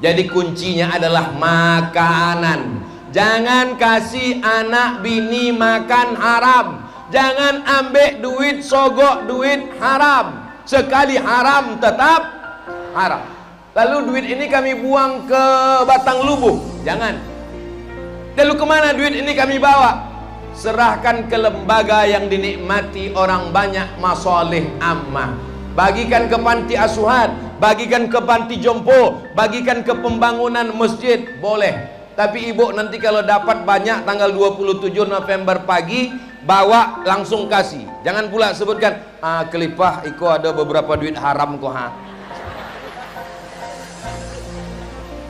Jadi kuncinya adalah makanan. Jangan kasih anak bini makan haram. Jangan ambil duit sogok duit haram. Sekali haram tetap haram. Lalu duit ini kami buang ke batang lubung. Jangan. Lalu kemana duit ini kami bawa? Serahkan ke lembaga yang dinikmati orang banyak, masalih ammah. Bagikan ke panti asuhan, bagikan ke panti jompo, bagikan ke pembangunan masjid, boleh. Tapi ibu nanti kalau dapat banyak tanggal 27 November pagi, bawa langsung kasih. Jangan pula sebutkan, kelipah iko ada beberapa duit haram kok ha.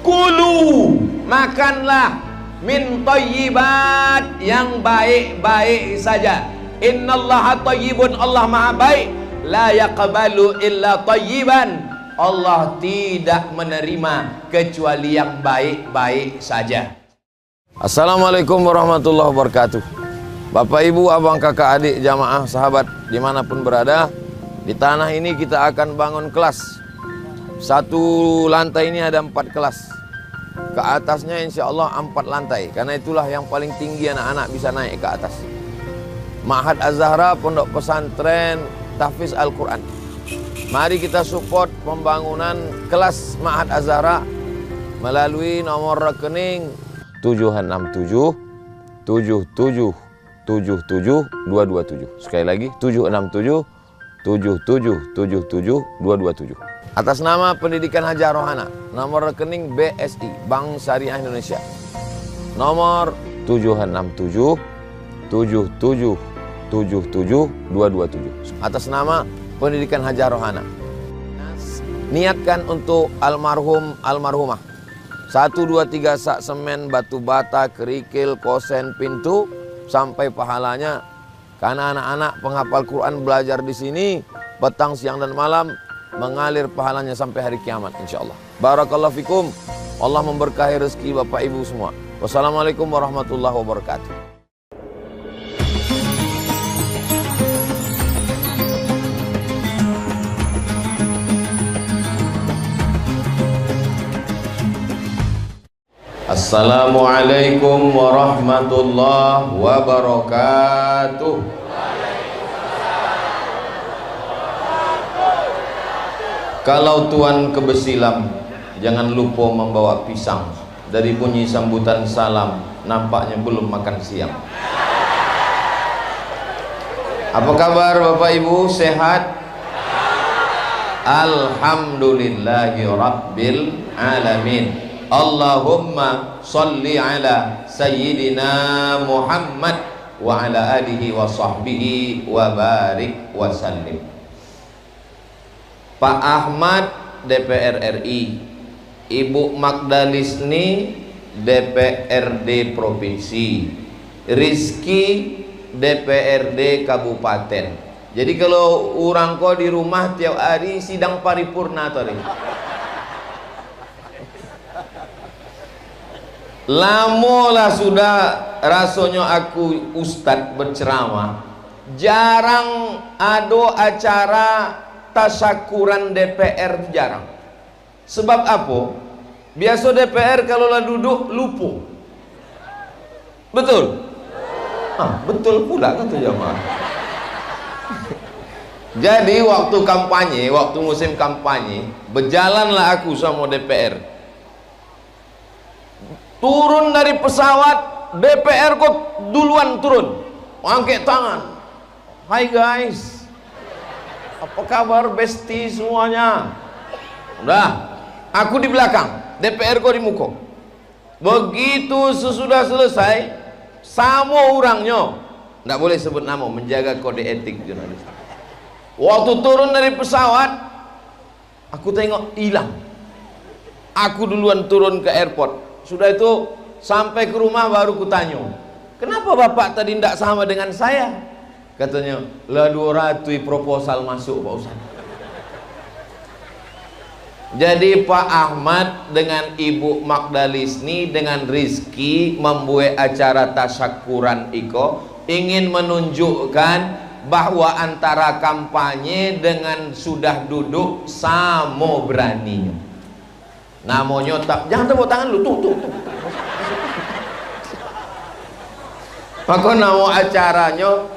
Kulu, makanlah min thayyibat, yang baik-baik saja. Innallaha thayyibun, Allah maha baik. La yaqbalu illa thayyiban, Allah tidak menerima kecuali yang baik-baik saja. Assalamualaikum warahmatullahi wabarakatuh. Bapak ibu, abang kakak adik jamaah sahabat dimanapun berada, di tanah ini kita akan bangun kelas. Satu lantai ini ada 4 kelas. Ke atasnya insya Allah 4 lantai, karena itulah yang paling tinggi anak-anak bisa naik ke atas. Ma'had Az-Zahra, pondok pesantren tahfiz Al-Quran. Mari kita support pembangunan kelas Ma'had Az-Zahra melalui nomor rekening 767 77 77 227. Sekali lagi 767 77 77 227. Atas nama Pendidikan Hajar Rohana, nomor rekening BSI, Bank Syariah Indonesia, nomor 767 77 77 227. Atas nama Pendidikan Hajar Rohana. Niatkan untuk almarhum almarhumah. 1 2 3 sak semen, batu bata, kerikil, kosen, pintu sampai pahalanya. Karena anak-anak penghafal Quran belajar di sini petang, siang dan malam, mengalir pahalanya sampai hari kiamat insyaallah. Barakallahu fikum. Allah memberkahi rezeki bapak ibu semua. Wassalamualaikum warahmatullahi wabarakatuh. Assalamualaikum warahmatullahi wabarakatuh. Kalau tuan ke Besilam, jangan lupa membawa pisang. Dari bunyi sambutan salam, nampaknya belum makan siang. Apa kabar Bapak Ibu? Sehat? Alhamdulillahi Rabbil Alamin. Allahumma salli ala Sayyidina Muhammad wa ala alihi wa sahbihi wa barik wa sallim. Pak Ahmad DPR RI, Ibu Magdalisni DPRD Provinsi, Rizky DPRD Kabupaten. Jadi kalau orang kau di rumah tiap hari sidang paripurna tadi. Lamolah sudah rasanya aku ustadz berceramah, jarang ada acara tasyakuran DPR, jarang. Sebab apa? Biasa DPR kalau lah duduk lupa. Betul? Betul pula kata jamaah. Jadi waktu kampanye, waktu musim kampanye, berjalanlah aku sama DPR. Turun dari pesawat, DPR kok duluan turun, angkat tangan. Hai guys, apa kabar besti semuanya? Udah, aku di belakang, DPR kok di muka. Begitu sesudah selesai, sama orangnya, nggak boleh sebut nama, menjaga kode etik jurnalis. Waktu turun dari pesawat, aku tengok hilang. Aku duluan turun ke airport. Sudah itu sampai ke rumah baru kutanya, kenapa bapak tadi tidak sama dengan saya? Katanya, lah 200 proposal masuk Pak Ustaz. Jadi Pak Ahmad dengan Ibu Magdalisni dengan Rizky membuat acara tasyakuran iko, ingin menunjukkan bahwa antara kampanye dengan sudah duduk sama beraninya. Namanya tak, jangan tepuk tangan lu, tuh. Maka nama acaranya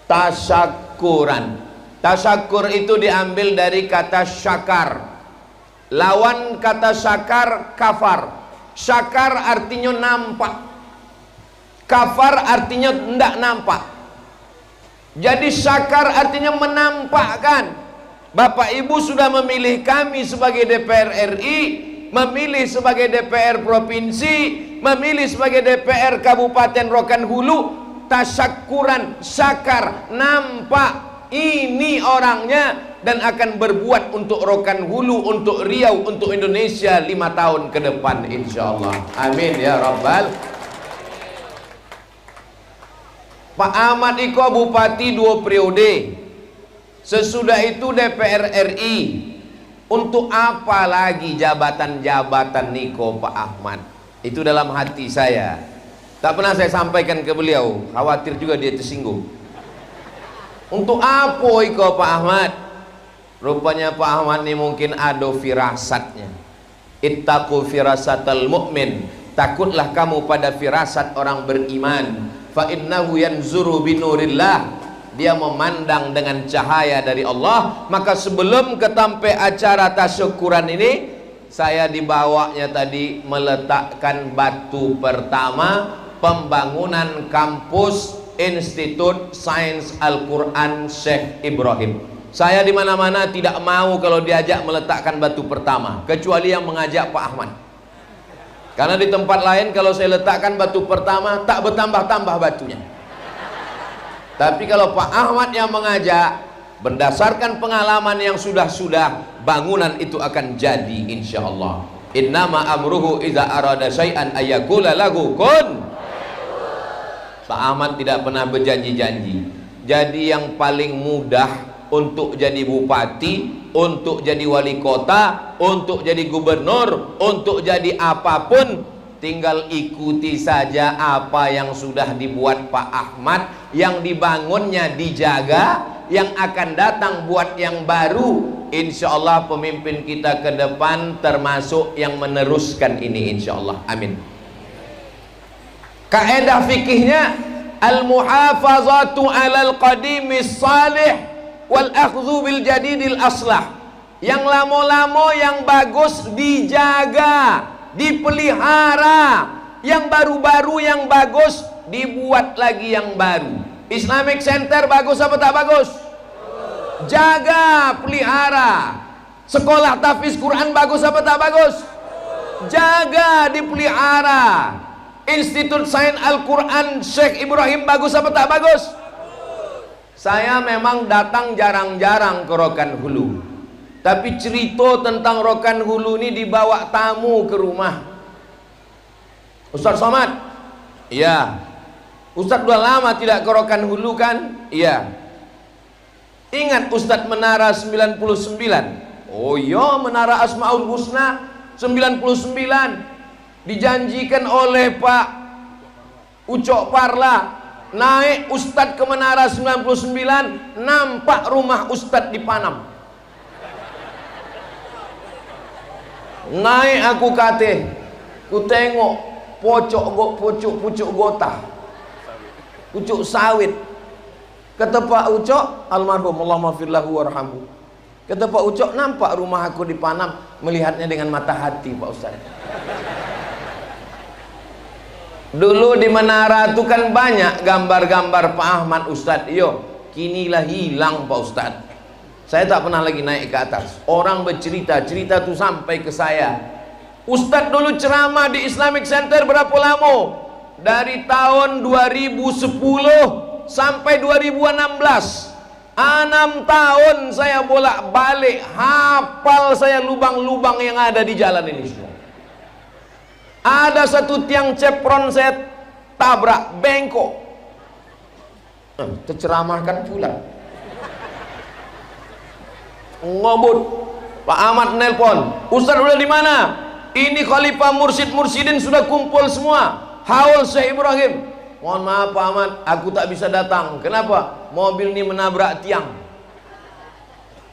tasyakuran. Tasyakur itu diambil dari kata syakar. Lawan kata syakar, kafar. Syakar artinya nampak, kafar artinya tidak nampak. Jadi syakar artinya menampakkan. Bapak Ibu sudah memilih kami sebagai DPR RI, memilih sebagai DPR Provinsi, memilih sebagai DPR Kabupaten Rokan Hulu. Tasyakuran, syakar, nampak ini orangnya, dan akan berbuat untuk Rokan Hulu, untuk Riau, untuk Indonesia 5 tahun ke depan insyaallah. Amin ya rabbal. Pak Ahmad Iko bupati 2 periode. Sesudah itu DPR RI. Untuk apa lagi jabatan-jabatan Niko Pak Ahmad? Itu dalam hati saya. Tak pernah saya sampaikan ke beliau, khawatir juga dia tersinggung. Untuk apa Iko Pak Ahmad? Rupanya Pak Ahmad ini mungkin ada firasatnya. Ittaqu firasatal mu'min. Takutlah kamu pada firasat orang beriman. Fa innahu yanzuru binurillah. Dia memandang dengan cahaya dari Allah. Maka sebelum ketampai acara tasyukuran ini, saya dibawanya tadi meletakkan batu pertama pembangunan kampus Institut Sains Al-Quran Syekh Ibrahim. Saya di mana-mana tidak mau kalau diajak meletakkan batu pertama, kecuali yang mengajak Pak Ahmad. Karena di tempat lain kalau saya letakkan batu pertama tak bertambah-tambah batunya. Tapi kalau Pak Ahmad yang mengajak, berdasarkan pengalaman yang sudah-sudah, bangunan itu akan jadi insyaallah. Innama amruhu idza arada syai'an ayyakula lahu kun. Pak Ahmad tidak pernah berjanji-janji. Jadi yang paling mudah untuk jadi bupati, untuk jadi wali kota, untuk jadi gubernur, untuk jadi apapun, tinggal ikuti saja apa yang sudah dibuat Pak Ahmad. Yang dibangunnya dijaga, yang akan datang buat yang baru. Insya Allah pemimpin kita ke depan termasuk yang meneruskan ini insya Allah. Amin. Kaedah fikihnya al-muhafazatu 'alal qadimis salih wal akhdhu bil jadidil aslah. Yang lama-lama yang bagus dijaga, dipelihara. Yang baru-baru yang bagus dibuat lagi yang baru. Islamic Center bagus apa tak bagus? Jaga, pelihara. Sekolah tahfiz Quran bagus apa tak bagus? Jaga, dipelihara. Institut Sains Al-Quran Syekh Ibrahim bagus apa tak bagus? Saya memang datang jarang-jarang ke Rokan Hulu, tapi cerita tentang Rokan Hulu ini dibawa tamu ke rumah. Ustaz Somad? Iya. Ustaz udah lama tidak ke Rokan Hulu kan? Iya. Ingat Ustaz Menara 99? Oh iya, Menara Asmaul Husna 99. Dijanjikan oleh Pak Ucok Parla, naik Ustadz ke Menara 99, nampak rumah Ustadz di Panam. Naik aku kate, ku tengok pucuk gota, pucuk sawit. Kata Pak Ucok, almarhum Allah maghfirlahu warhamhu. Kata Pak Ucok, nampak rumah aku di Panam, melihatnya dengan mata hati Pak Ustadz. Dulu di Menara itu kan banyak gambar-gambar Pak Ahmad Ustadz. Yo, kinilah hilang Pak Ustadz. Saya tak pernah lagi naik ke atas. Orang bercerita, cerita itu sampai ke saya. Ustadz dulu ceramah di Islamic Center berapa lama? Dari tahun 2010 sampai 2016. 6 tahun saya bolak-balik, hafal saya lubang-lubang yang ada di jalan ini semua. Ada satu tiang cepron saya tabrak, bengkok. Terceramahkan pula. Ngobut. Pak Ahmad nelpon, Ustaz udah di mana? Ini Khalifah Mursyid-Mursyidin sudah kumpul semua. Haul Syekh Ibrahim. Mohon maaf Pak Ahmad, aku tak bisa datang. Kenapa? Mobil ini menabrak tiang.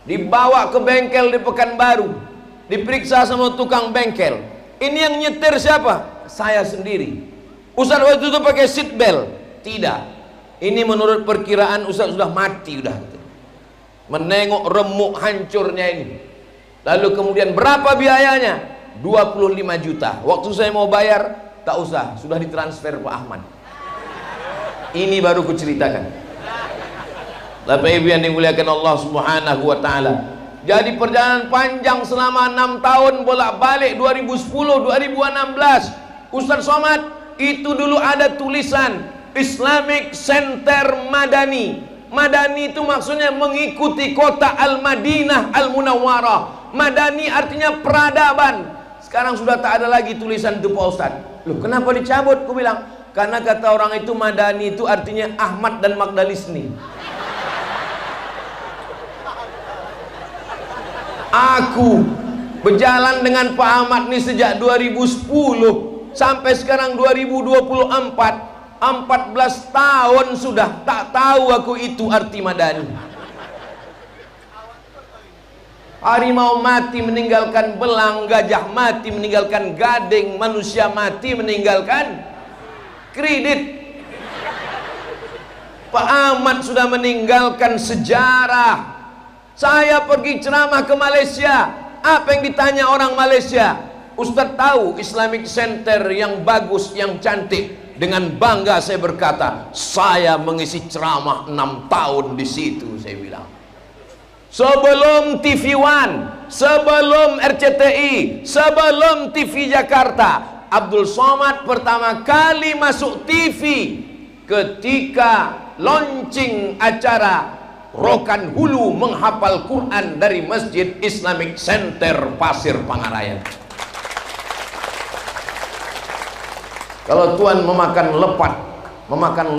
Dibawa ke bengkel di Pekanbaru. diperiksa sama tukang bengkel. Ini yang nyetir siapa? Saya sendiri. Ustaz waktu itu pakai seat belt? Tidak. Ini menurut perkiraan Ustaz sudah mati udah. Menengok remuk hancurnya ini. Lalu kemudian berapa biayanya? 25 juta. Waktu saya mau bayar, tak usah, sudah ditransfer Pak Ahmad. Ini baru kuceritakan. Bapak Ibu yang dimuliakan Allah Subhanahu wa taala. Jadi perjalanan panjang selama 6 tahun bolak-balik 2010 2016. Ustaz Somad, itu dulu ada tulisan Islamic Center Madani. Madani itu maksudnya mengikuti kota Al-Madinah Al-Munawwarah. Madani artinya peradaban. Sekarang sudah tak ada lagi tulisan itu Pak Ustaz. Loh, kenapa dicabut? Aku bilang, karena kata orang itu Madani itu artinya Ahmad dan Magdalisni. Aku berjalan dengan Pak Ahmad ini sejak 2010 sampai sekarang 2024. 14 tahun sudah tak tahu aku itu arti Madani. Harimau mati meninggalkan belang, gajah mati meninggalkan gading, manusia mati meninggalkan kredit. Pak Ahmad sudah meninggalkan sejarah. Saya pergi ceramah ke Malaysia. Apa yang ditanya orang Malaysia? Ustaz tahu Islamic Center yang bagus, yang cantik. Dengan bangga saya berkata, saya mengisi ceramah 6 tahun di situ, saya bilang. Sebelum TV One, sebelum RCTI, sebelum TV Jakarta, Abdul Somad pertama kali masuk TV ketika launching acara Rokan Hulu menghafal Quran dari Masjid Islamic Center Pasir Pangarayan. Kalau Tuhan memakan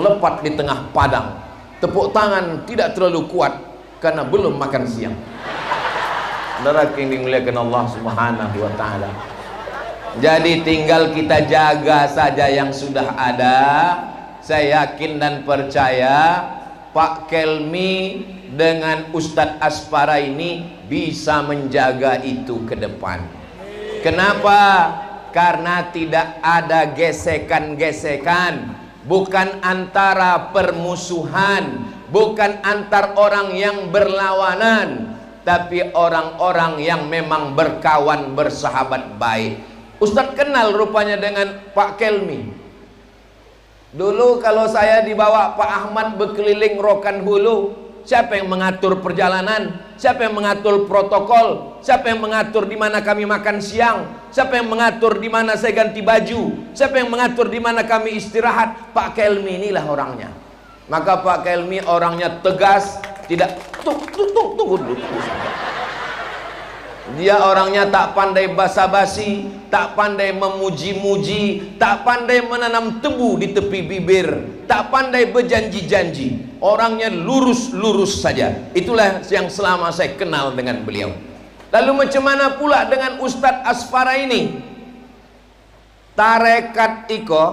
lepat di tengah padang, tepuk tangan tidak terlalu kuat karena belum makan siang. Saudara yang dimuliakan Allah Subhanahu wa taala. Jadi tinggal kita jaga saja yang sudah ada. Saya yakin dan percaya Pak Kelmi dengan Ustadz Aspara ini bisa menjaga itu ke depan. Kenapa? Karena tidak ada gesekan-gesekan, bukan antara permusuhan, bukan antar orang yang berlawanan, tapi orang-orang yang memang berkawan bersahabat baik. Ustadz kenal rupanya dengan Pak Kelmi. Dulu kalau saya dibawa Pak Ahmad berkeliling Rokan Hulu, siapa yang mengatur perjalanan? Siapa yang mengatur protokol? Siapa yang mengatur di mana kami makan siang? Siapa yang mengatur di mana saya ganti baju? Siapa yang mengatur di mana kami istirahat? Pak Kelmi inilah orangnya. Maka Pak Kelmi orangnya tegas, tidak tunggu dulu. Dia orangnya tak pandai basa-basi, tak pandai memuji-muji, tak pandai menanam tebu di tepi bibir, tak pandai berjanji-janji. Orangnya lurus-lurus saja. Itulah yang selama saya kenal dengan beliau. Lalu macam mana pula dengan Ustadz Aspara ini? Tarekat Iko,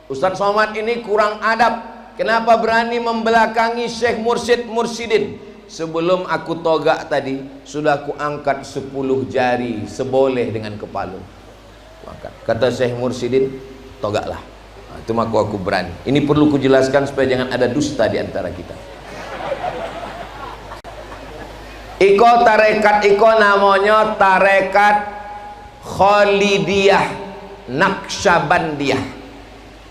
Ustadz Somad ini kurang adab. Kenapa berani membelakangi Syekh Mursyidin? Sebelum aku togak tadi, sudah aku angkat 10 jari seboleh dengan kepala. Kata Syekh Mursyidin, togaklah. Nah, itu aku berani. Ini perlu kujelaskan supaya jangan ada dusta di antara kita. Iko tarekat Iko namanya tarekat Khalidiyah Naqsyabandiyah.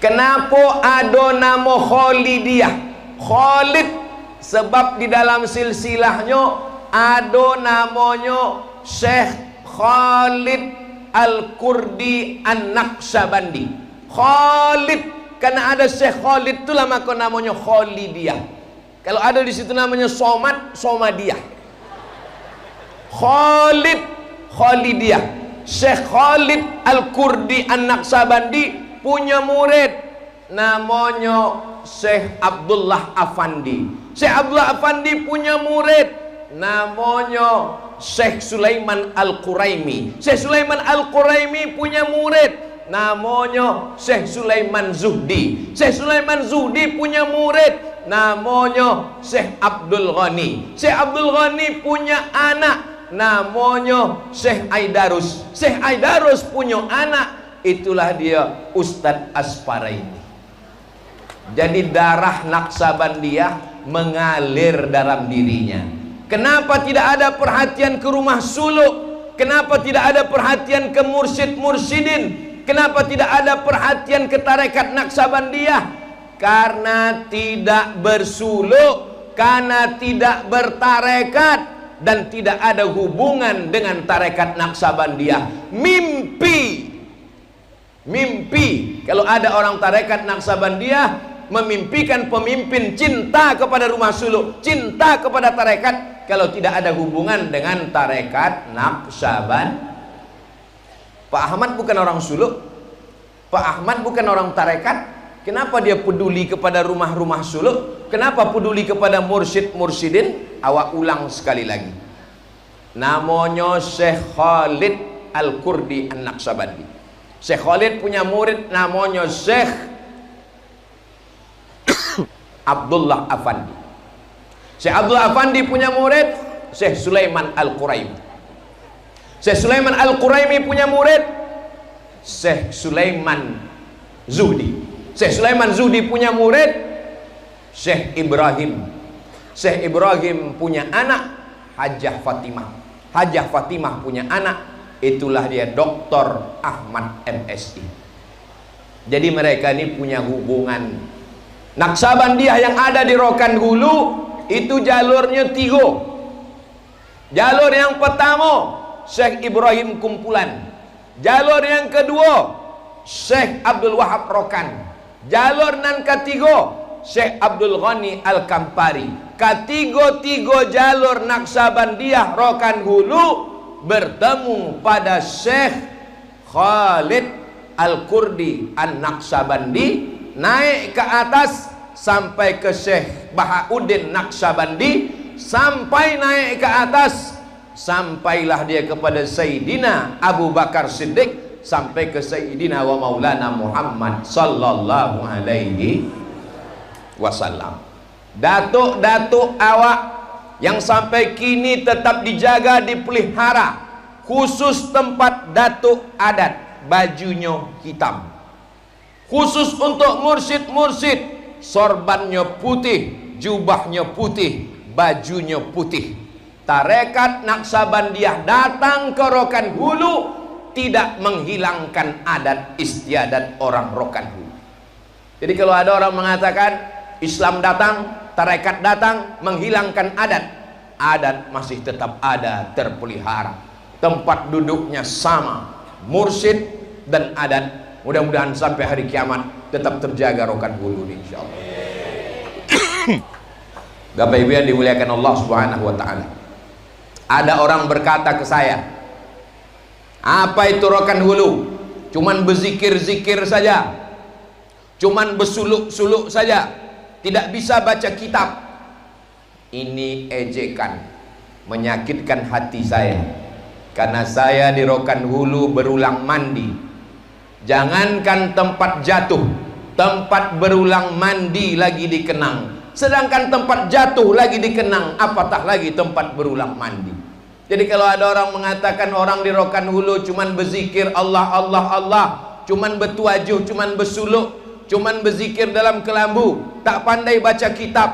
Kenapa ada nama Khalidiyah? Khalid sebab di dalam silsilahnya ada namanya Syekh Khalid Al-Kurdi An-Naqsyabandi. Khalid, karena ada Syekh Khalid itulah maka namanya Khalidiyah. Kalau ada di situ namanya Somad, Somadiyah. Khalid, Khalidiyah. Syekh Khalid Al-Kurdi An-Naqsyabandi punya murid namanya Syekh Abdullah Afandi. Syekh Abdullah Afandi punya murid namanya Syekh Sulaiman Al-Quraimi. Syekh Sulaiman Al-Quraimi punya murid namanya Syekh Sulaiman Zuhdi. Syekh Sulaiman Zuhdi punya murid namanya Syekh Abdul Ghani. Syekh Abdul Ghani punya anak namanya Syekh Aidarus. Syekh Aidarus punya anak, itulah dia Ustadz Asparaini. Jadi darah Naksabandiyah mengalir dalam dirinya. Kenapa tidak ada perhatian ke rumah suluk? Kenapa tidak ada perhatian ke mursyid-mursyidin? Kenapa tidak ada perhatian ke tarekat Naksabandiyah? Karena tidak bersuluk, karena tidak bertarekat, dan tidak ada hubungan dengan tarekat Naksabandiyah. Mimpi kalau ada orang tarekat Naksabandiyah memimpikan pemimpin cinta kepada rumah suluk, cinta kepada tarekat, kalau tidak ada hubungan dengan tarekat Naksaban. Pak Ahmad bukan orang suluk, Pak Ahmad bukan orang tarekat. Kenapa dia peduli kepada rumah-rumah suluk? Kenapa peduli kepada mursyid-mursyidin? Awak ulang sekali lagi. Namanya Syekh Khalid Al-Kurdi An-Naksabandi. Syekh Khalid punya murid namanya Syekh Abdullah Afandi. Syekh Abdullah Afandi punya murid Syekh Sulaiman Al-Quraimi. Syekh Sulaiman Al-Quraimi punya murid Syekh Sulaiman Zuhdi. Syekh Sulaiman Zuhdi punya murid Syekh Ibrahim. Syekh Ibrahim punya anak Hajjah Fatimah. Hajjah Fatimah punya anak, itulah dia Dr. Ahmad MSI. Jadi mereka ini punya hubungan. Naksabandiyah yang ada di Rokan Hulu itu jalurnya 3. Jalur yang pertama Syekh Ibrahim Kumpulan. Jalur yang kedua Syekh Abdul Wahab Rokan. Jalur yang ketiga Syekh Abdul Ghani Al-Kampari. Ketiga-tiga jalur Naksabandiyah Rokan Hulu bertemu pada Syekh Khalid Al-Kurdi An-Naksabandi, naik ke atas sampai ke Syekh Bahauddin Naksabandi, sampai naik ke atas sampailah dia kepada Sayyidina Abu Bakar Siddiq, sampai ke Sayyidina wa Maulana Muhammad sallallahu alaihi wasallam. Datuk-datuk awak yang sampai kini tetap dijaga, dipelihara, khusus tempat datuk adat bajunya hitam, khusus untuk mursyid-mursyid sorbannya putih, jubahnya putih, bajunya putih. Tarekat Naksabandiyah datang ke Rokan Hulu tidak menghilangkan adat istiadat orang Rokan Hulu. Jadi kalau ada orang mengatakan Islam datang, tarekat datang menghilangkan adat, adat masih tetap ada, terpelihara. Tempat duduknya sama, mursyid dan adat. Mudah-mudahan sampai hari kiamat tetap terjaga Rokan Hulu insyaallah. Bapak Ibu yang dimuliakan Allah Subhanahu wa taala. Ada orang berkata ke saya, "Apa itu Rokan Hulu? Cuman berzikir-zikir saja. Cuman bersuluk-suluk saja. Tidak bisa baca kitab." Ini ejekan, menyakitkan hati saya. Karena saya di Rokan Hulu berulang mandi. Jangankan tempat jatuh, tempat berulang mandi lagi dikenang. Sedangkan tempat jatuh lagi dikenang, apatah lagi tempat berulang mandi. Jadi kalau ada orang mengatakan orang di Rokan Hulu cuman berzikir Allah Allah Allah, cuman bertuajuh, cuman bersuluk, cuman berzikir dalam kelambu, tak pandai baca kitab,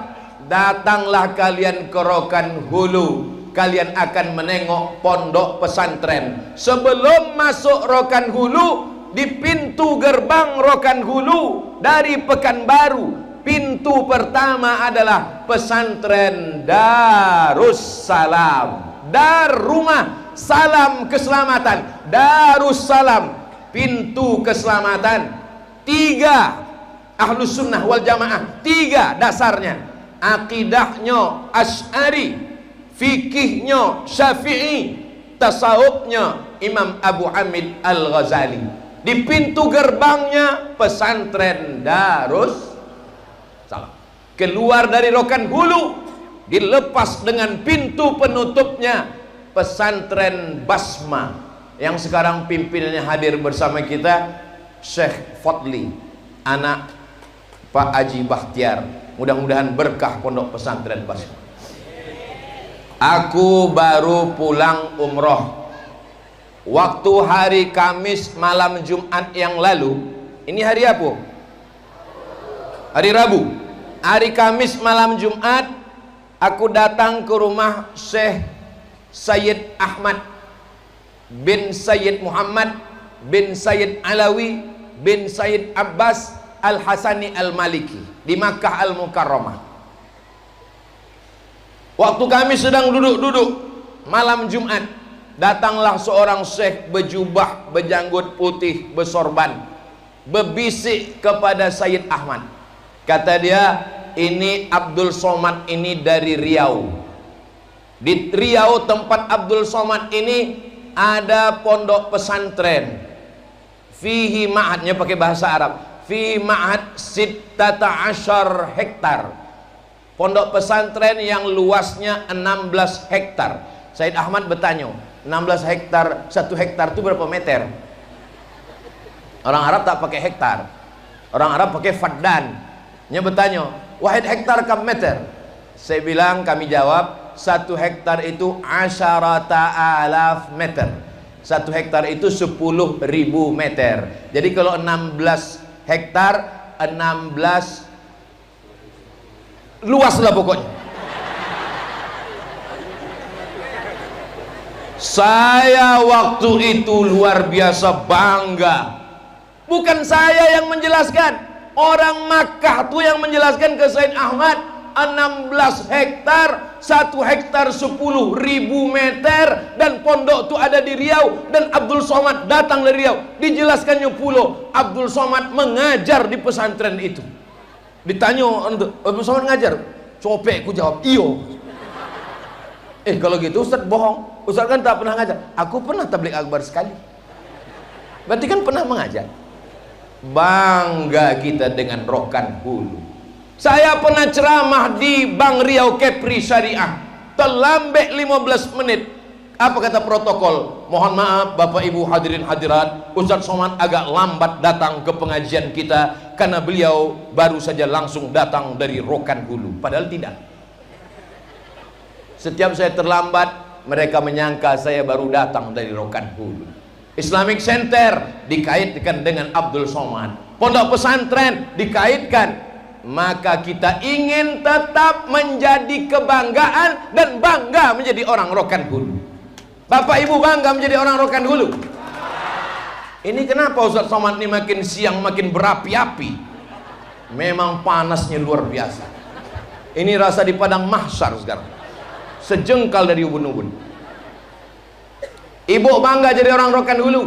datanglah kalian ke Rokan Hulu. Kalian akan menengok pondok pesantren. Sebelum masuk Rokan Hulu, di pintu gerbang Rokan Hulu dari Pekanbaru, pintu pertama adalah pesantren Darussalam. Dar rumah, salam keselamatan. Darussalam, pintu keselamatan. 3 Ahlus Sunnah wal Jamaah, 3 dasarnya. Akidahnya Asy'ari, fikihnya Syafi'i, tasawufnya Imam Abu Hamid Al-Ghazali. Di pintu gerbangnya pesantren Darussalam. Keluar dari Rokan Hulu, dilepas dengan pintu penutupnya pesantren Basma, yang sekarang pimpinannya hadir bersama kita, Syekh Fadli, anak Pak Haji Bakhtiar. Mudah-mudahan berkah pondok pesantren Basma. Aku baru pulang umroh waktu hari Kamis malam Jumat yang lalu. Ini hari apa? Hari Rabu. Hari Kamis malam Jumat aku datang ke rumah Syekh Sayyid Ahmad bin Sayyid Muhammad bin Sayyid Alawi bin Sayyid Abbas Al-Hasani Al-Maliki di Makkah Al-Mukarramah. Waktu kami sedang duduk-duduk malam Jumat, datanglah seorang syekh berjubah, berjanggut putih, bersorban, berbisik kepada Sayyid Ahmad. Kata dia, ini Abdul Somad ini dari Riau. Di Riau tempat Abdul Somad ini ada pondok pesantren. Fihi ma'adnya pakai bahasa Arab. Fihi ma'ad sittata asyar hektar. Pondok pesantren yang luasnya 16 hektar. Said Ahmad bertanya, 16 hektar, 1 hektar itu berapa meter? Orang Arab tak pakai hektar, orang Arab pakai faddan. Nya bertanya, wahid hektar kam meter? Saya bilang, kami jawab, 1 hektar itu asyarata alaf meter. 1 hektar itu 10.000 meter. Jadi kalau 16 hektar, 16 luas lah pokoknya. Saya waktu itu luar biasa bangga. Bukan saya yang menjelaskan, orang Makkah tuh yang menjelaskan ke Said Ahmad. 16 hektar, 1 hektar 10.000 meter, dan pondok itu ada di Riau, dan Abdul Somad datang dari Riau. Dijelaskannya pula Abdul Somad mengajar di pesantren itu. Ditanya, Abdul Somad ngajar? Copekku jawab, iyo. Kalau gitu Ustaz bohong. Ustaz kan tak pernah ngajar. Aku pernah tabligh akbar sekali. Berarti kan pernah mengajar. Bangga kita dengan Rokan Hulu. Saya pernah ceramah di Bank Riau Kepri Syariah, terlambat 15 menit. Apa kata protokol? Mohon maaf Bapak Ibu hadirin hadirat, Ustaz Somad agak lambat datang ke pengajian kita karena beliau baru saja langsung datang dari Rokan Hulu. Padahal tidak. Setiap saya terlambat, mereka menyangka saya baru datang dari Rokan Hulu. Islamic Center dikaitkan dengan Abdul Somad, pondok pesantren dikaitkan. Maka kita ingin tetap menjadi kebanggaan dan bangga menjadi orang Rokan Hulu. Bapak Ibu bangga menjadi orang Rokan Hulu? Ini kenapa Ustaz Somad ini makin siang makin berapi-api? Memang panasnya luar biasa. Ini rasa di padang mahsyar sekarang, sejengkal dari ubun-ubun. Ibu bangga jadi orang Rokan Hulu?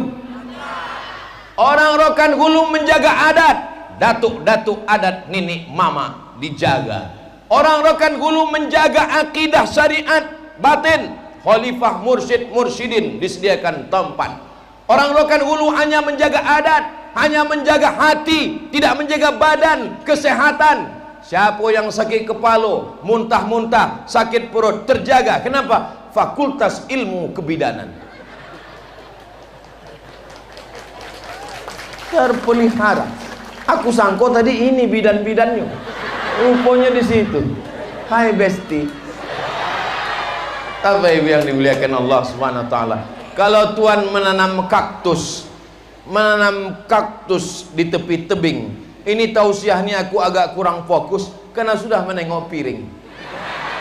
Orang Rokan Hulu menjaga adat. Datuk-datuk adat nenek mama dijaga. Orang Rokan Hulu menjaga akidah syariat batin. Khalifah mursyid mursyidin disediakan tempat. Orang Rokan Hulu hanya menjaga adat, hanya menjaga hati, tidak menjaga badan, kesehatan. Siapa yang sakit kepala, muntah-muntah, sakit perut, terjaga. Kenapa? Fakultas Ilmu Kebidanan terpelihara. Aku sangko tadi ini bidan-bidannya, rupanya di situ. Hai besti. Apa ibu yang dimuliakan Allah Subhanahu Wa Taala? Kalau Tuhan menanam kaktus di tepi tebing, ini tausiahnya aku agak kurang fokus karena sudah menengok piring.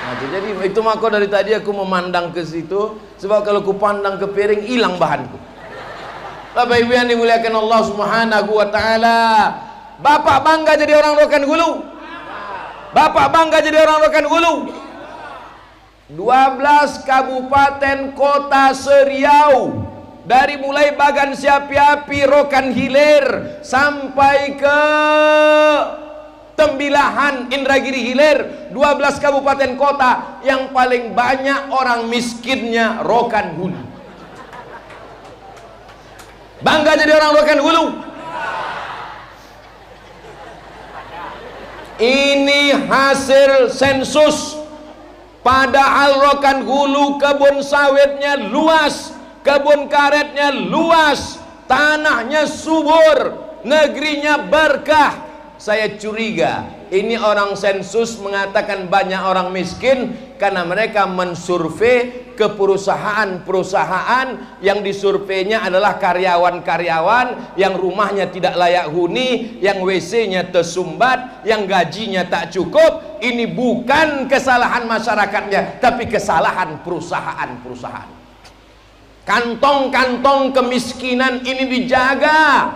Nah, jadi itu maka dari tadi aku memandang ke situ, sebab kalau aku pandang ke piring hilang bahanku. Bapak Ibu yang dimuliakan Allah Subhanahu Wa Taala, Bapak bangga jadi orang Rokan Hulu? Bapak bangga jadi orang Rokan Hulu? 12 kabupaten kota se-Riau, dari mulai Bagan Siapi-api, Rokan Hilir sampai ke Tembilahan, Indragiri Hilir, 12 kabupaten kota yang paling banyak orang miskinnya Rokan Hulu. Bangga jadi orang Rokan Hulu? Ini hasil sensus. Padahal Rokan Hulu kebun sawitnya luas, kebun karetnya luas, tanahnya subur, negerinya berkah. Saya curiga ini orang sensus mengatakan banyak orang miskin, karena mereka mensurvei ke perusahaan-perusahaan yang disurveinya adalah karyawan-karyawan yang rumahnya tidak layak huni, yang WC-nya tersumbat, yang gajinya tak cukup. Ini bukan kesalahan masyarakatnya, tapi kesalahan perusahaan-perusahaan. Kantong-kantong kemiskinan ini dijaga.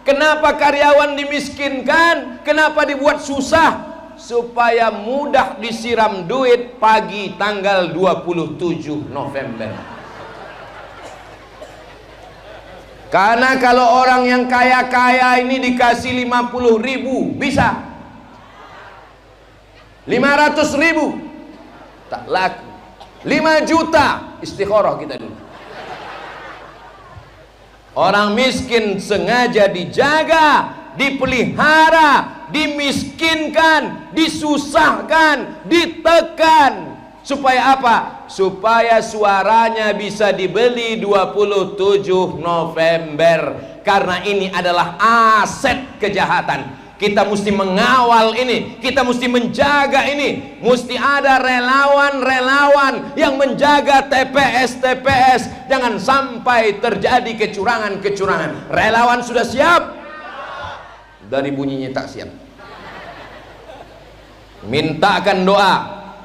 Kenapa karyawan dimiskinkan? Kenapa dibuat susah? Supaya mudah disiram duit pagi tanggal 27 November. Karena kalau orang yang kaya-kaya ini dikasih 50.000 bisa, 500.000 tak laku, 5 juta istikharah kita dulu. Orang miskin sengaja dijaga, dipelihara, dimiskinkan, disusahkan, ditekan. Supaya apa? Supaya suaranya bisa dibeli 27 November. Karena ini adalah aset kejahatan. Kita mesti mengawal ini, kita mesti menjaga ini. Mesti ada relawan-relawan yang menjaga TPS-TPS. Jangan sampai terjadi kecurangan-kecurangan. Relawan sudah siap? Dari bunyinya tak siap. Mintakan doa.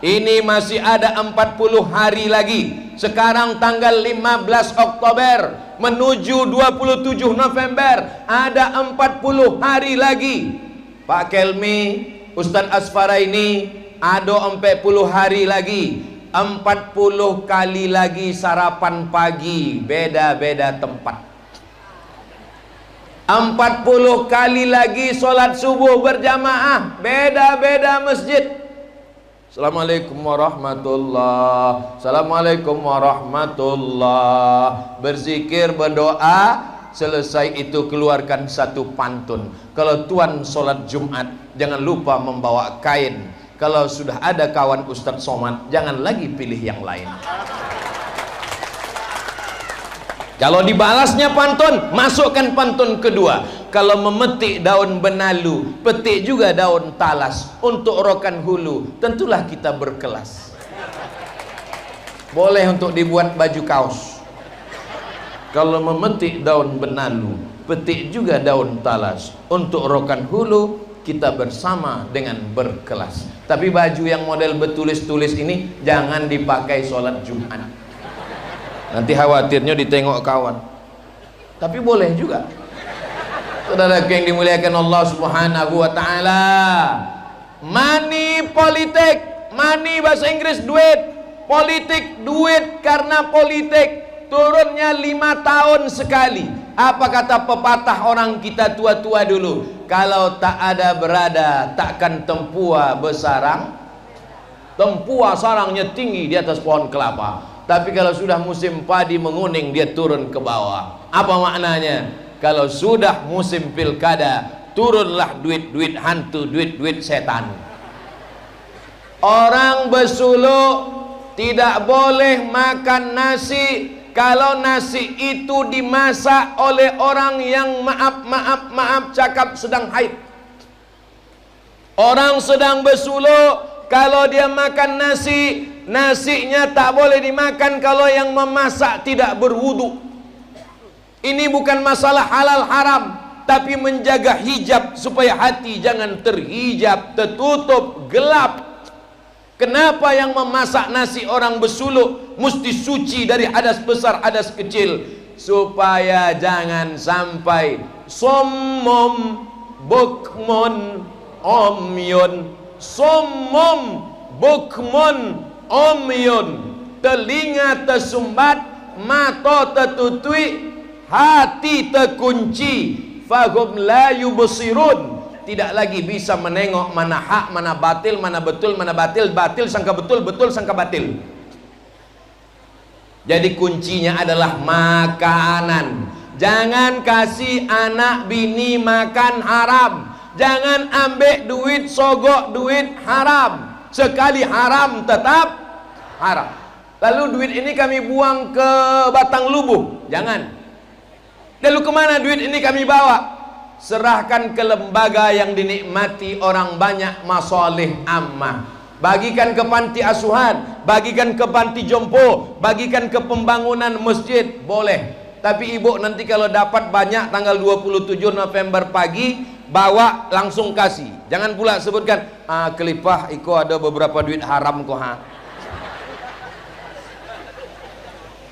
Ini masih ada 40 hari lagi. Sekarang tanggal 15 Oktober menuju 27 November, ada 40 hari lagi. Pak Kelmi, Ustadz Asfaraini, ada 40 hari lagi. 40 kali lagi sarapan pagi, beda-beda tempat. 40 kali lagi sholat subuh berjamaah, beda-beda masjid. Assalamualaikum warahmatullah. Assalamualaikum warahmatullah. Berzikir, berdoa. Selesai itu keluarkan satu pantun. Kalau tuan sholat Jumat, jangan lupa membawa kain. Kalau sudah ada kawan Ustadz Somad, jangan lagi pilih yang lain. Kalau dibalasnya pantun, masukkan pantun kedua. Kalau memetik daun benalu, petik juga daun talas. Untuk rokan hulu, tentulah kita berkelas. Boleh untuk dibuat baju kaos. Kalau memetik daun benalu, petik juga daun talas. Untuk rokan hulu, kita bersama dengan berkelas. Tapi baju yang model bertulis-tulis ini jangan dipakai sholat Jumat. Nanti khawatirnya ditengok kawan. Tapi boleh juga. Saudara yang dimuliakan Allah Subhanahu wa taala. Money politik, money bahasa Inggris duit, politik duit karena politik. Turunnya 5 tahun sekali. Apa kata pepatah orang kita tua-tua dulu? Kalau tak ada berada, takkan tempua bersarang. Tempua sarangnya tinggi di atas pohon kelapa. Tapi kalau sudah musim padi menguning, dia turun ke bawah. Apa maknanya? Kalau sudah musim pilkada, turunlah duit-duit hantu, duit-duit setan. Orang bersuluk tidak boleh makan nasi kalau nasi itu dimasak oleh orang yang maaf cakap sedang haid. Orang sedang bersuluk, kalau dia makan nasi, nasinya tak boleh dimakan kalau yang memasak tidak berwudu. Ini bukan masalah halal haram, tapi menjaga hijab supaya hati jangan terhijab, tertutup, gelap. Kenapa yang memasak nasi orang bersuluk mesti suci dari hadas besar, hadas kecil? Supaya jangan sampai sommom, bukmun, omyun. Sommom, bukmun, omyun. Telinga tersumbat, mata tertutui, hati terkunci, fahum la yubsirun, tidak lagi bisa menengok mana hak, mana batil, mana betul, mana batil, batil sangka betul, betul sangka batil. Jadi kuncinya adalah makanan. Jangan kasih anak bini makan haram. Jangan ambil duit sogok duit haram. Sekali haram tetap haram. Lalu duit ini kami buang ke batang lubuh. Jangan. Lalu kemana duit ini kami bawa? Serahkan ke lembaga yang dinikmati orang banyak, masalih ammah. bagikan ke panti asuhan, bagikan ke panti jompo, bagikan ke pembangunan masjid, boleh. Tapi ibu nanti kalau dapat banyak tanggal 27 November pagi, bawa langsung kasih. Jangan pula sebutkan, kelipah iko ada beberapa duit haram ko ha.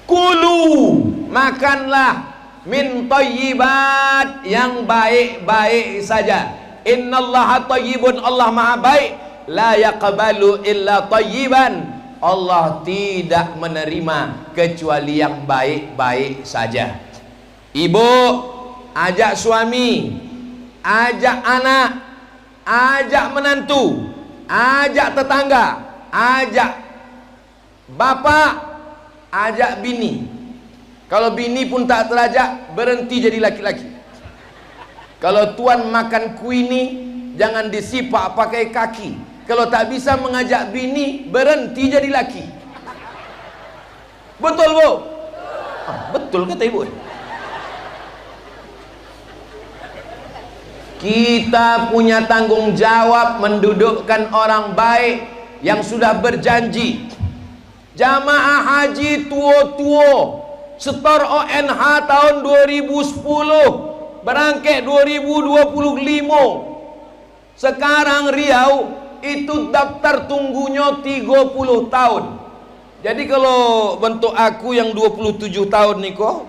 Kulu, makanlah min thayyibat, yang baik-baik saja. Innallaha thayyibun, Allah maha baik. La yaqbalu illa thayyiban, Allah tidak menerima kecuali yang baik-baik saja. Ibu ajak suami, ajak anak, ajak menantu, ajak tetangga, ajak bapak, ajak bini. Kalau bini pun tak terajak, berhenti jadi laki-laki. Kalau tuan makan kuini, jangan disipak pakai kaki. Kalau tak bisa mengajak bini, berhenti jadi laki. Betul bu? Betul kata ibu. Kita punya tanggung jawab mendudukkan orang baik yang sudah berjanji. Jamaah haji tua-tua setor ONH tahun 2010, berangkat 2025. Sekarang Riau itu daftar tunggunya 30 tahun. Jadi kalau bentuk aku yang 27 tahun nih kok,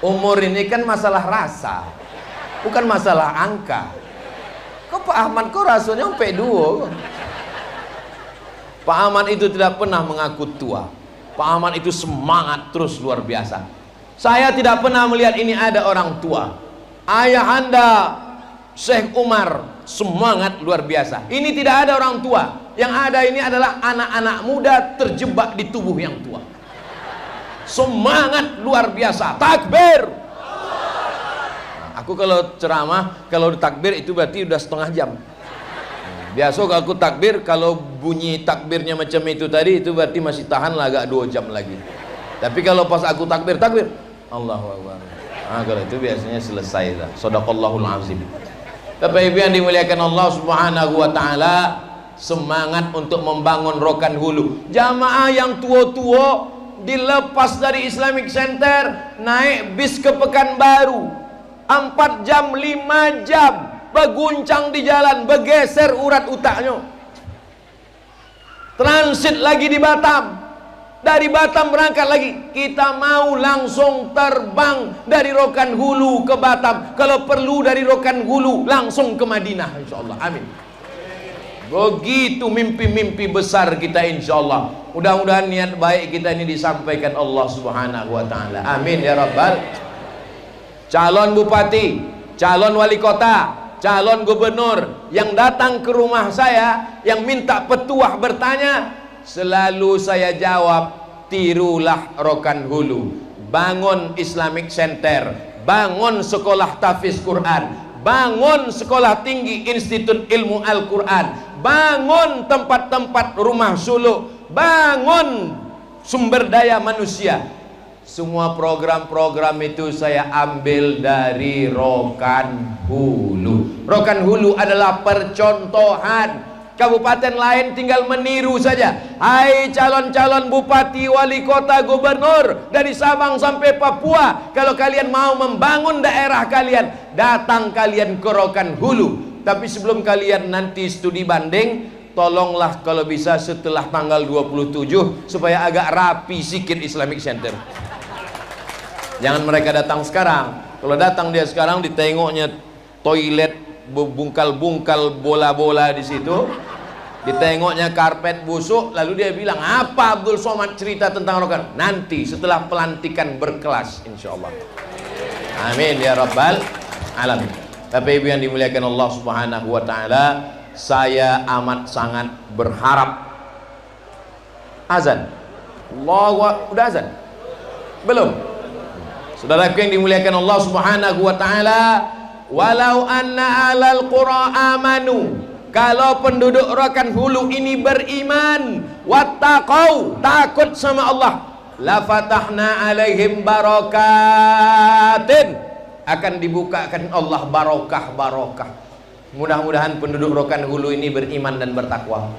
umur ini kan masalah rasa, bukan masalah angka. Kok Pak Ahmad kok rasanya sampai 2? Pak Ahmad itu tidak pernah mengaku tua. Pak Ahmad itu semangat terus luar biasa. Saya tidak pernah melihat ini ada orang tua. Ayah anda Syekh Umar semangat luar biasa. Ini tidak ada orang tua. Yang ada ini adalah anak-anak muda terjebak di tubuh yang tua. Semangat luar biasa. Takbir. Nah, aku kalau ceramah, kalau takbir itu berarti udah setengah jam. Biasa kalau aku takbir, kalau bunyi takbirnya macam itu tadi, itu berarti masih tahan lah agak 2 jam lagi. Tapi kalau pas aku takbir, Allahu Akbar. Nah, kalau itu biasanya selesai lah. Shadaqallahul azim. Bapak Ibu yang dimuliakan Allah Subhanahu wa taala, semangat untuk membangun Rokan Hulu. Jamaah yang tua-tua dilepas dari Islamic Center, naik bis ke Pekanbaru. 4 jam, 5 jam berguncang di jalan, bergeser urat otaknya. Transit lagi di Batam. Dari Batam berangkat lagi. Kita mau langsung terbang dari Rokan Hulu ke Batam. Kalau perlu dari Rokan Hulu langsung ke Madinah, insyaallah. Amin. Begitu mimpi-mimpi besar kita, insyaallah. Mudah-mudahan niat baik kita ini disampaikan Allah Subhanahu wa taala. Amin ya rabbal. Calon bupati, calon wali kota, calon gubernur yang datang ke rumah saya, yang minta petuah bertanya, selalu saya jawab, tirulah Rokan Hulu, bangun Islamic Center, bangun sekolah tahfiz Quran, bangun sekolah tinggi Institut Ilmu Al-Quran, bangun tempat-tempat rumah suluk, bangun sumber daya manusia. Semua program-program itu saya ambil dari Rokan Hulu. Rokan Hulu adalah percontohan. Kabupaten lain tinggal meniru saja. Hai calon-calon bupati, wali kota, gubernur dari Sabang sampai Papua, kalau kalian mau membangun daerah kalian, datang kalian ke Rokan Hulu. Tapi sebelum kalian nanti studi banding, tolonglah kalau bisa setelah tanggal 27 supaya agak rapi sikit Islamic Center. Jangan mereka datang sekarang. Kalau datang dia sekarang, ditengoknya toilet bungkal-bungkal bola-bola di situ, ditengoknya karpet busuk, lalu dia bilang, apa Abdul Somad cerita tentang Rokan? Nanti setelah pelantikan berkelas, insyaallah. Amin ya rabbal alamin. Bapak Ibu yang dimuliakan Allah Subhanahu wa taala, saya amat sangat berharap. Azan. Udah azan? Belum? Saudaraku yang dimuliakan Allah Subhanahu wa taala, walau anna alal qura amanu, kalau penduduk Rokan Hulu ini beriman, wattaqau, takut sama Allah, la fatahna alaihim barakatin, akan dibukakan Allah barokah-barokah. Mudah-mudahan penduduk Rokan Hulu ini beriman dan bertakwa.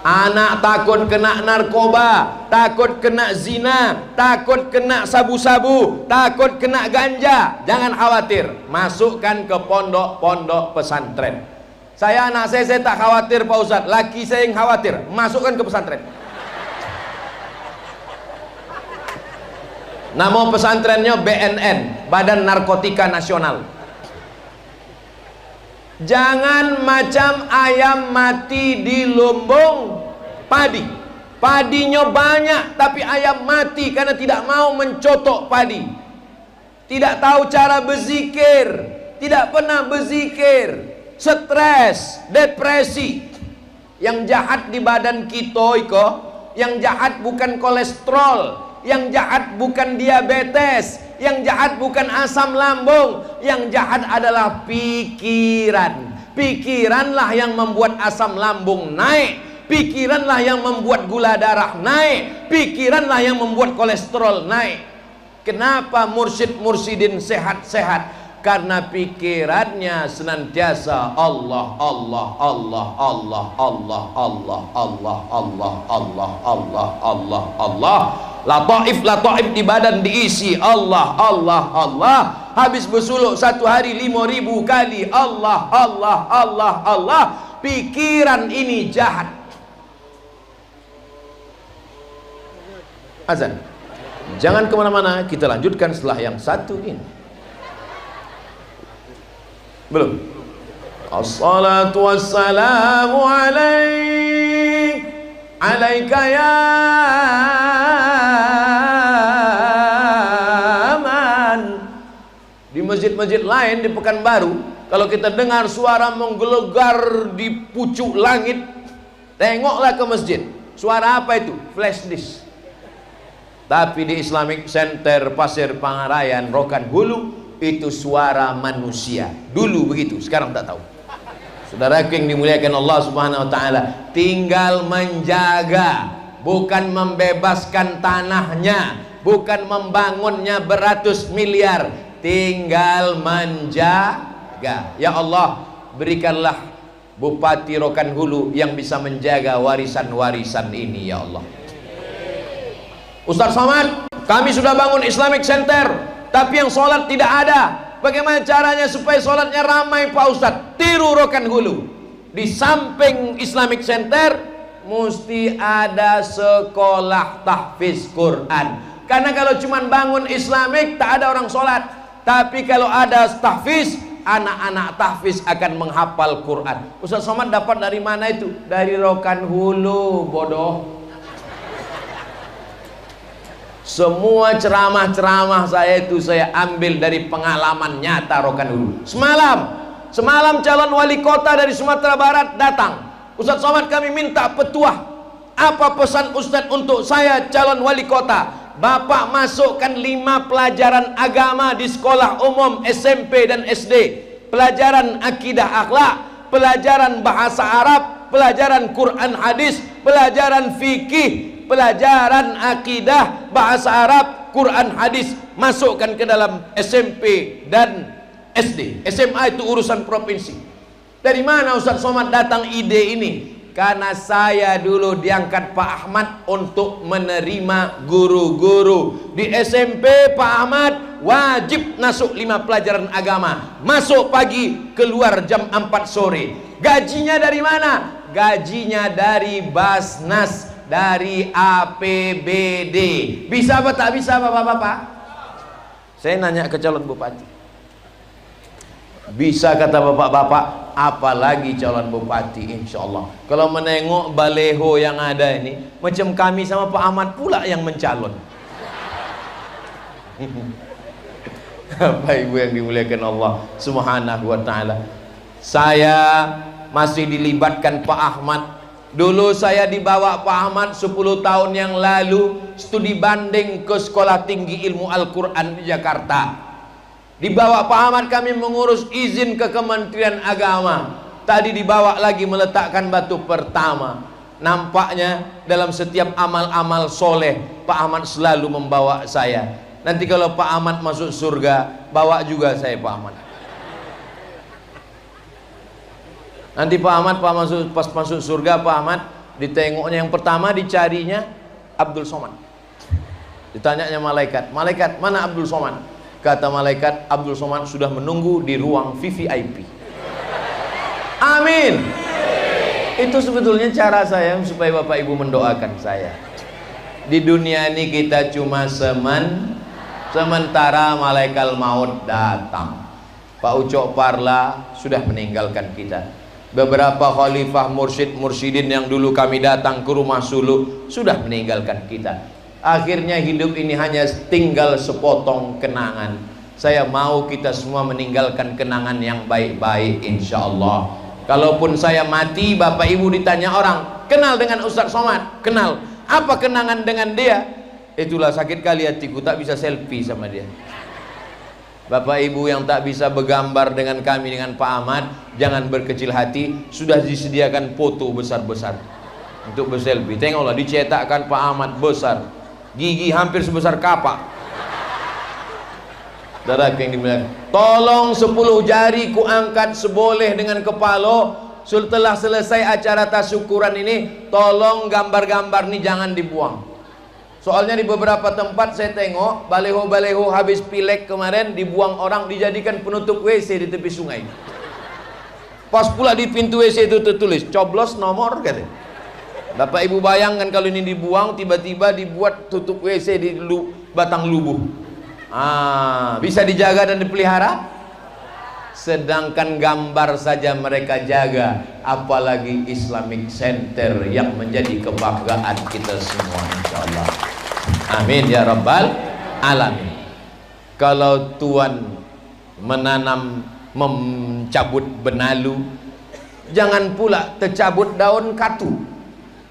Anak takut kena narkoba, takut kena zina, takut kena sabu-sabu, takut kena ganja. Jangan khawatir, masukkan ke pondok-pondok pesantren. Anak saya tak khawatir Pak Ustadz. Laki saya yang khawatir, masukkan ke pesantren. Nama pesantrennya BNN, Badan Narkotika Nasional. Jangan macam ayam mati di lumbung padi. Padinya banyak tapi ayam mati karena tidak mau mencotok padi. Tidak tahu cara berzikir, tidak pernah berzikir, stres, depresi. Yang jahat di badan kita iko, yang jahat bukan kolesterol, yang jahat bukan diabetes, yang jahat bukan asam lambung, yang jahat adalah pikiran. Pikiranlah yang membuat asam lambung naik, pikiranlah yang membuat gula darah naik, pikiranlah yang membuat kolesterol naik. Kenapa mursyid-mursyidin sehat-sehat? Karena pikirannya senantiasa Allah, Allah, Allah, Allah, Allah, Allah, Allah, Allah, Allah, Allah, Allah, Allah. Lataif di badan diisi Allah, Allah, Allah. Habis bersuluk satu hari 5.000 kali Allah, Allah, Allah, Allah. Pikiran ini jahat. Azan. Jangan kemana-mana, kita lanjutkan setelah yang satu ini. Belum. Assalatu wassalamu alaika ya man. Di masjid-masjid lain di Pekanbaru, kalau kita dengar suara menggelegar di pucuk langit, tengoklah ke masjid. Suara apa itu? Flash disk. Tapi di Islamic Center Pasir Pangarayan Rokan Hulu itu suara manusia. Dulu begitu, sekarang tak tahu. Saudara yang dimuliakan Allah Subhanahu wa taala, tinggal menjaga, bukan membebaskan tanahnya, bukan membangunnya beratus miliar, tinggal menjaga. Ya Allah, berikanlah Bupati Rokan Hulu yang bisa menjaga warisan-warisan ini ya Allah. Ustaz Somad, kami sudah bangun Islamic Center, tapi yang sholat tidak ada. Bagaimana caranya supaya sholatnya ramai Pak Ustadz? Tiru Rokan Hulu. Di samping Islamic Center mesti ada sekolah tahfiz Quran. Karena kalau cuma bangun Islamic tak ada orang sholat. Tapi kalau ada tahfiz, anak-anak tahfiz akan menghafal Quran. Ustaz Somad dapat dari mana itu? Dari Rokan Hulu, bodoh. Semua ceramah-ceramah saya itu saya ambil dari pengalaman nyata Rokan Hulu. Semalam calon wali kota dari Sumatera Barat datang. Ustaz Somad, kami minta petuah. Apa pesan Ustaz untuk saya calon wali kota? Bapak masukkan 5 pelajaran agama di sekolah umum SMP dan SD. Pelajaran akidah akhlak, pelajaran bahasa Arab, pelajaran Quran hadis, pelajaran fikih, pelajaran akidah, bahasa Arab, Quran hadis, masukkan ke dalam SMP dan SD. SMA itu urusan provinsi. Dari mana Ustaz Somad datang ide ini? Karena saya dulu diangkat Pak Ahmad untuk menerima guru-guru. Di SMP Pak Ahmad wajib masuk 5 pelajaran agama. Masuk pagi, keluar jam 4 sore. Gajinya dari mana? Gajinya dari Basnas, dari APBD. Bisa apa tak bisa Bapak-bapak? Saya nanya ke calon bupati. Bisa kata bapak-bapak, apalagi calon bupati insya Allah. Kalau menengok baleho yang ada ini, macam kami sama Pak Ahmad pula yang mencalon. Bapak Ibu yang dimuliakan Allah Subhanahu wa ta'ala, saya masih dilibatkan Pak Ahmad. Dulu saya dibawa Pak Ahmad 10 tahun yang lalu studi banding ke Sekolah Tinggi Ilmu Al-Quran di Jakarta. Dibawa Pak Ahmad kami mengurus izin ke Kementerian Agama. Tadi dibawa lagi meletakkan batu pertama. Nampaknya dalam setiap amal-amal soleh Pak Ahmad selalu membawa saya. Nanti kalau Pak Ahmad masuk surga, bawa juga saya Pak Ahmad. Nanti Pak Ahmad pas masuk surga, Pak Ahmad ditengoknya yang pertama dicarinya Abdul Somad. Ditanyanya malaikat, malaikat mana Abdul Somad? Kata malaikat, Abdul Somad sudah menunggu di ruang VVIP. Amin. Itu sebetulnya cara saya supaya Bapak Ibu mendoakan saya. Di dunia ini kita cuma sementara malaikat maut datang. Pak Ucok Parla sudah meninggalkan kita. Beberapa khalifah mursyidin yang dulu kami datang ke rumah suluk sudah meninggalkan kita. Akhirnya hidup ini hanya tinggal sepotong kenangan. Saya mau kita semua meninggalkan kenangan yang baik-baik, insya Allah. Kalaupun saya mati, Bapak Ibu ditanya orang, kenal dengan Ustadz Somad? Kenal. Apa kenangan dengan dia? Itulah sakit kali hatiku, tak bisa selfie sama dia. Bapak Ibu yang tak bisa bergambar dengan kami, dengan Pak Ahmad, jangan berkecil hati. Sudah disediakan foto besar-besar untuk berselfie. Tengoklah, dicetakkan Pak Ahmad besar, gigi hampir sebesar kapak. Saudara yang dibilang, tolong 10 jari ku angkat seboleh dengan kepala. Setelah selesai acara tasyukuran ini, tolong gambar-gambar ini jangan dibuang. Soalnya di beberapa tempat saya tengok baleho-baleho habis pilek kemarin dibuang orang, dijadikan penutup WC di tepi sungai. Pas pula di pintu WC itu tertulis coblos nomor, katanya. Bapak Ibu bayangkan kalau ini dibuang, tiba-tiba dibuat tutup WC di batang lubuh. Bisa dijaga dan dipelihara? Sedangkan gambar saja mereka jaga, apalagi Islamic Center yang menjadi kebanggaan kita semua, insyaallah. Amin ya rabbal alamin. Kalau Tuhan mencabut benalu, jangan pula tercabut daun katu.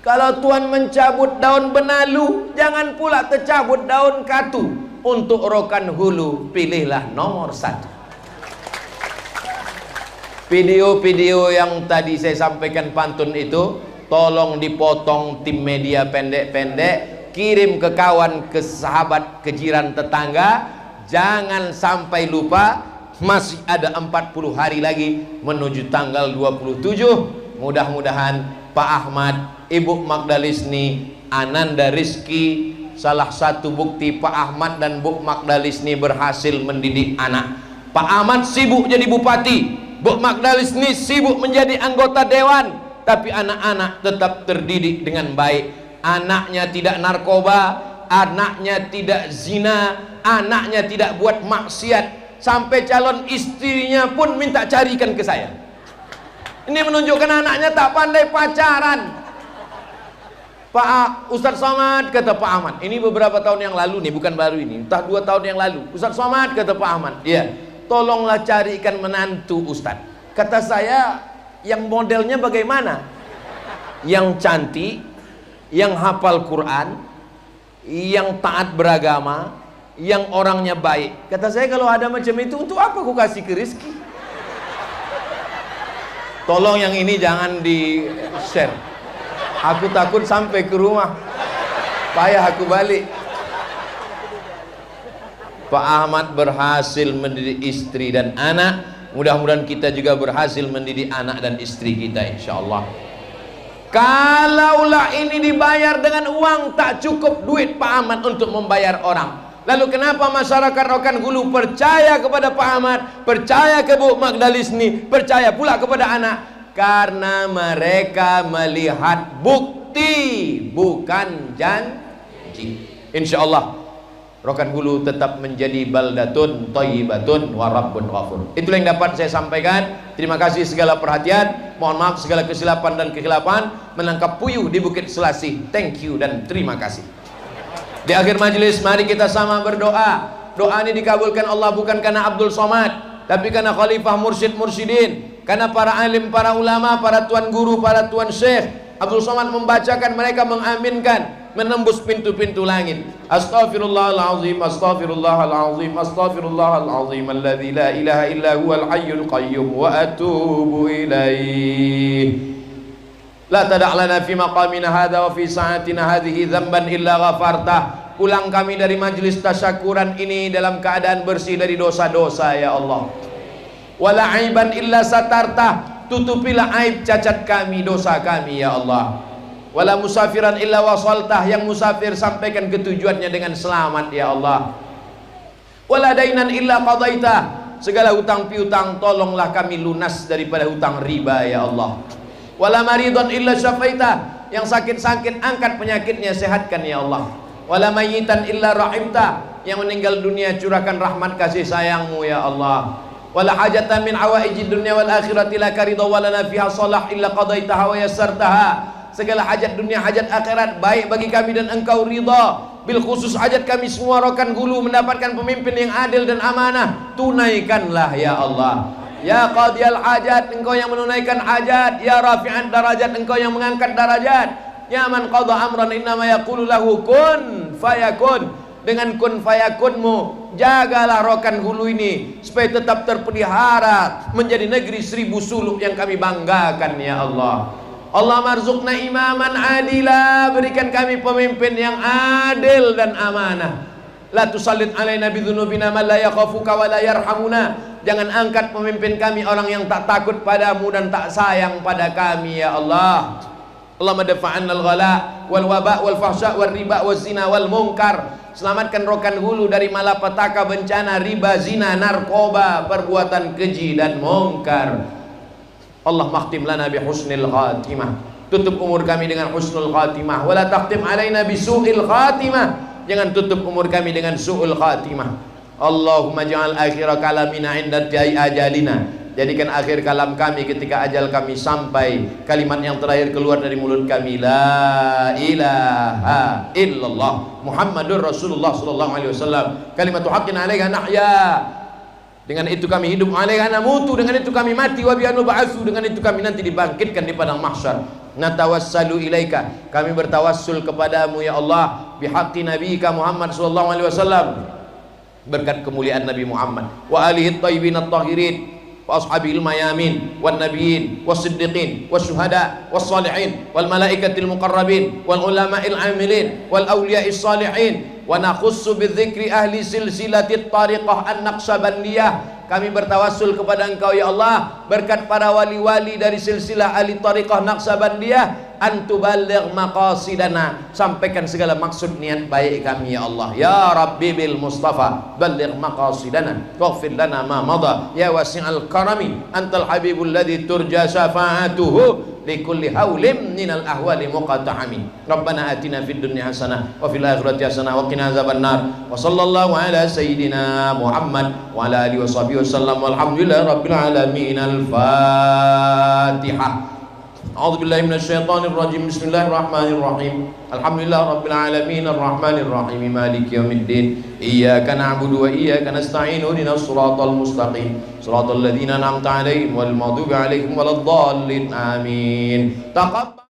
Kalau Tuhan mencabut daun benalu, jangan pula tercabut daun katu. Untuk Rokan Hulu, pilihlah nomor 1. Video-video yang tadi saya sampaikan pantun itu tolong dipotong tim media pendek-pendek, kirim ke kawan, ke sahabat, ke jiran tetangga. Jangan sampai lupa, masih ada 40 hari lagi menuju tanggal 27. Mudah-mudahan Pak Ahmad, Ibu Magdalisni, Ananda Rizki, salah satu bukti Pak Ahmad dan Bu Magdalisni berhasil mendidik anak. Pak Ahmad sibuk jadi bupati, Bu Magdalisni sibuk menjadi anggota dewan, tapi anak-anak tetap terdidik dengan baik. Anaknya tidak narkoba, anaknya tidak zina, anaknya tidak buat maksiat. Sampai calon istrinya pun minta carikan ke saya. Ini menunjukkan anaknya tak pandai pacaran. Pak Ustadz Somad, kata Pak Ahmad, ini beberapa tahun yang lalu nih, bukan baru ini, entah 2 tahun yang lalu. Ustadz Somad, kata Pak Ahmad, ya, tolonglah carikan menantu Ustadz. Kata saya, yang modelnya bagaimana? Yang cantik, yang hafal Quran, yang taat beragama, yang orangnya baik. Kata saya, kalau ada macam itu, untuk apa aku kasih ke Rizki? Tolong yang ini jangan di share. Aku takut sampai ke rumah payah aku balik. Pak Ahmad berhasil mendidik istri dan anak. Mudah-mudahan kita juga berhasil mendidik anak dan istri kita, insyaallah. Kalaulah ini dibayar dengan uang, tak cukup duit Pak Ahmad untuk membayar orang. Lalu kenapa masyarakat Rokan Hulu percaya kepada Pak Ahmad, percaya ke Bu Magdalisni, percaya pula kepada anak? Karena mereka melihat bukti, bukan janji. Insyaallah Rokan Hulu tetap menjadi baldatun thayyibatun wa rabbun ghafur. Itulah yang dapat saya sampaikan. Terima kasih segala perhatian. Mohon maaf segala kesilapan dan kekhilapan. Menangkap puyuh di Bukit Selasih. Thank you dan terima kasih. Di akhir majelis mari kita sama berdoa. Doa ini dikabulkan Allah bukan karena Abdul Somad, tapi karena khalifah mursyid-mursyidin, karena para alim, para ulama, para tuan guru, para tuan syekh. Abdul Somad membacakan, mereka mengaminkan, menembus pintu-pintu langit. Astaghfirullahalazim, astaghfirullahalazim, astaghfirullahalazim alladzi la ilaha illa huwal hayyul qayyum wa atubu ilaih. La tada' lana fi maqamina hadha wa fi sa'atina hadhihi dzamban illa ghafartah. Pulang kami dari majelis tasyakuran ini dalam keadaan bersih dari dosa-dosa ya Allah. Wala aiban illa satartah. tutupilah aib cacat kami, dosa kami ya Allah. Wala musafiran illa wasaltah, yang musafir sampaikan ke tujuannya dengan selamat ya Allah. Wala dainan illa qadaitah, segala hutang piutang tolonglah kami lunas daripada hutang riba ya Allah. Wala maridun illa syafaitah, yang sakit-sakit angkat penyakitnya, sehatkan ya Allah. Wala mayyitan illa rahimtah, yang meninggal dunia curahkan rahmat kasih sayangmu ya Allah. Wala hajatan min hawaijid dunya wal akhirati laka ridha wa lana fiha salah illa qadaitaha wa yassartaha, segala hajat dunia hajat akhirat baik bagi kami dan engkau ridha. Bil khusus hajat kami semua Rokan Hulu mendapatkan pemimpin yang adil dan amanah, tunaikanlah ya Allah. Ya qadiyal hajat, engkau yang menunaikan hajat. Ya rafi'an darajat, engkau yang mengangkat darajat. Ya man qadha amran innama yaqulu lahu kun fayakun, dengan kun fayakunmu jagalah Rokan Hulu ini supaya tetap terpelihara menjadi negeri 1000 suluk yang kami banggakan ya Allah. Allah marzuqna imaman adila, berikan kami pemimpin yang adil dan amanah. La tusallit alaina bidzunubina man la yakhafuka wa la yarhamuna, jangan angkat pemimpin kami orang yang tak takut padamu dan tak sayang pada kami ya Allah. Allahumma dafa'anna al-ghala wal waba wal fahsya wal riba wal zina wal munkar, selamatkan Rokan Hulu dari malapetaka, bencana, riba, zina, narkoba, perbuatan keji dan munkar. Allah makhtim lana bi husnil khatimah, tutup umur kami dengan husnul khatimah. Wala takhtim alaina bi su'il khatimah, jangan tutup umur kami dengan su'ul khatimah. Allahumma ja'al akhira kalamina inda ajalina, jadikan akhir kalam kami ketika ajal kami sampai, kalimat yang terakhir keluar dari mulut kami la ilaha illallah Muhammadur Rasulullah sallallahu alaihi wasallam, kalimatu haqqin 'alaiha nahya, dengan itu kami hidup, 'alaiha namutu, dengan itu kami mati, wa biha nub'atsu, dengan itu kami nanti dibangkitkan di padang mahsyar. Natawassalu ilaika, kami bertawassul kepadamu ya Allah, bihaqqi nabiyika Muhammad sallallahu alaihi wasallam, berkat kemuliaan Nabi Muhammad wa alihi thayyibin at-tahirin wa ashabil mayamin wan nabiyyin was-siddiqin wasyuhada was-salihin wal malaikatil muqarrabin wal ulama'il amilin wal awliya'is salihin. Wa nakhussu bidzikri ahli silsilatit tariqah an-naqsabandiyah, kami bertawassul kepada engkau ya Allah berkat para wali-wali dari silsilah ahli tariqah Naqsabandiyah, antuballigh maqasidana, sampaikan segala maksud niat baik kami ya Allah. Ya Rabbi bil Mustafa balligh maqasidana waghfir lana ma madha ya wasi'al karami antal habibul ladzi turja syafa'atuhu likulli haulin minal ahwali muqatta'ami. Rabbana atina fid dunya hasanah wa fil akhirati hasanah wa qina azabannar. Wa sallallahu ala sayyidina Muhammad wa ala alihi washabihi wasallam walhamdulillahi rabbil alamin. Al-Fatihah. A'udzu billahi minasyaitonir rajim. Bismillahirrahmanirrahim. Alhamdulillahi rabbil alamin arrahmanir rahim maliki yaumiddin. Iyyaka na'budu wa iyyaka nasta'in ihdinas siratal mustaqim siratal ladzina an'amta 'alaihim wal maghdubi 'alaihim waladdallin. Amin. Taqabbal